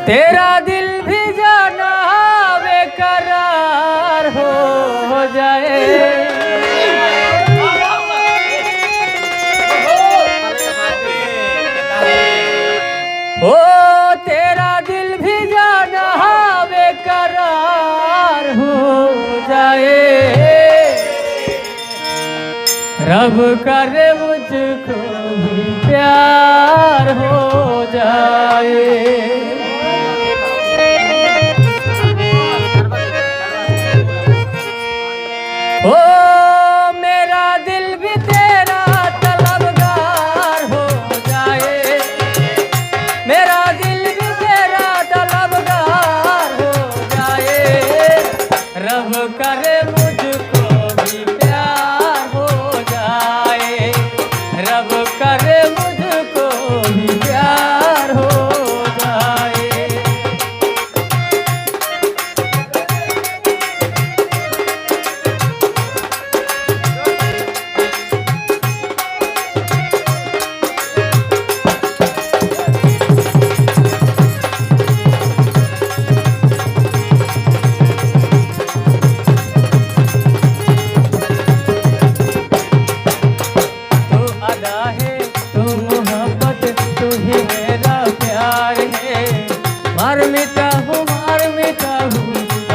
तेरा दिल भी जाना बेकरार हो जाए। ओ तेरा दिल भी जाना बेकरार हो जाए। रब करे मुझको भी प्यार हो जाए। ओ मेरा दिल भी तेरा तलबगार हो जाए। मेरा दिल भी तेरा तलबगार हो जाए। रब करे मुझको भी प्यार हो जाए। रब करे मुझको भी प्यार हो जाए।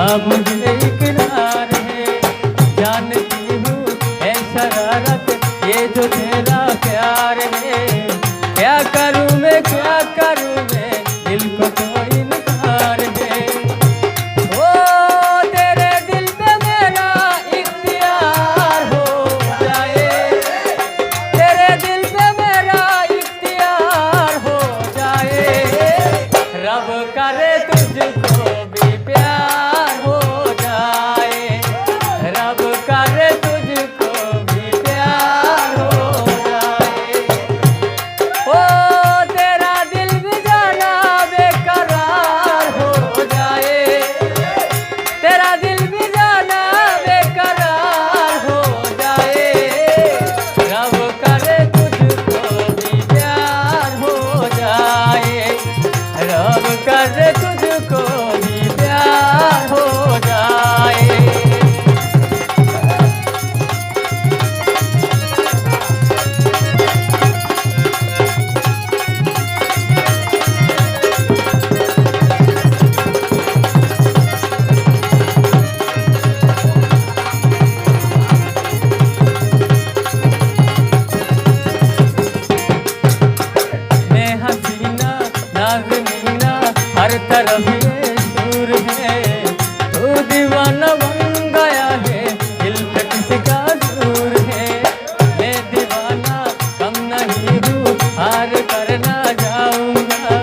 अब मुझे इकरार है, जानती हूँ है शरारत ये जो तेरा प्यार है। क्या करूँ मैं क्या करूँ मैं, दिल को तो इनकार है। ओ तेरे दिल पे मेरा इख्तियार हो जाए। तेरे दिल पे मेरा इख्तियार हो जाए। रब करे तुझको भी प्यार हो जाए। रब करे तुझको भी प्यार हो जाए। ओ तेरा दिल भी जाना बेकरार हो जाए। तेरा दिल भी जाना बेकरार हो जाए। रब करे तुझको भी प्यार हो जाए। रब करे तुझको भी प्यार हो जाए। मैं हसीना नाज़नीना हर तरफ ये शूर है। तू दीवाना बन गया है, दिल पे किसका दूर है। मैं दीवाना कम नहीं हूँ, हार करना जाऊंगा।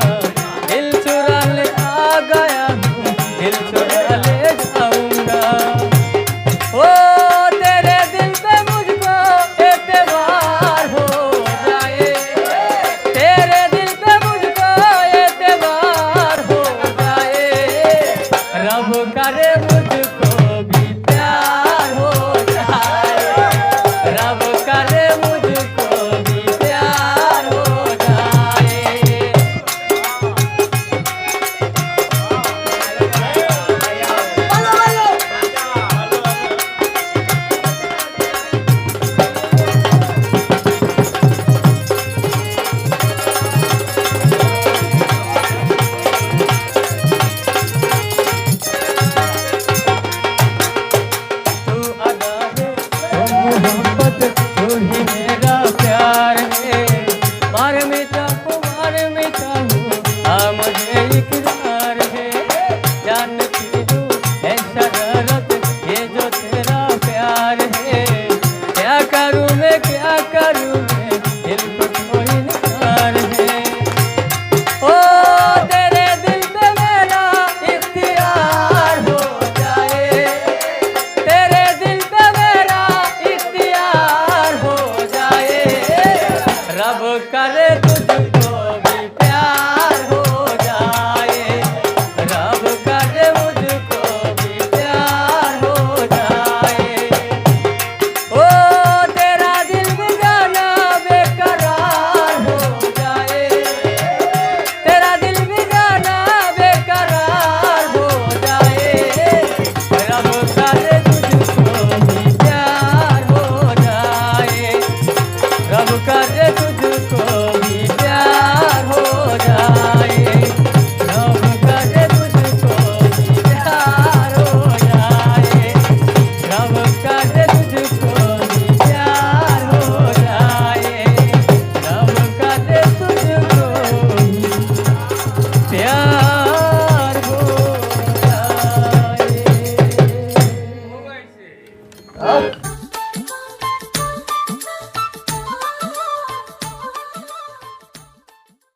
दिल चुरा ले आ गया हूँ, दिल चुरा ले जाऊंगा। ओ तेरे दिल पे मुझको एतबार हो जाए। तेरे दिल पे मुझको एतबार हो जाए। रब करे मुझको भी प्यार हो जाए। रब करे मुझको भी प्यार हो जाए। तू अदा है, तू मोहब्बत, तू ही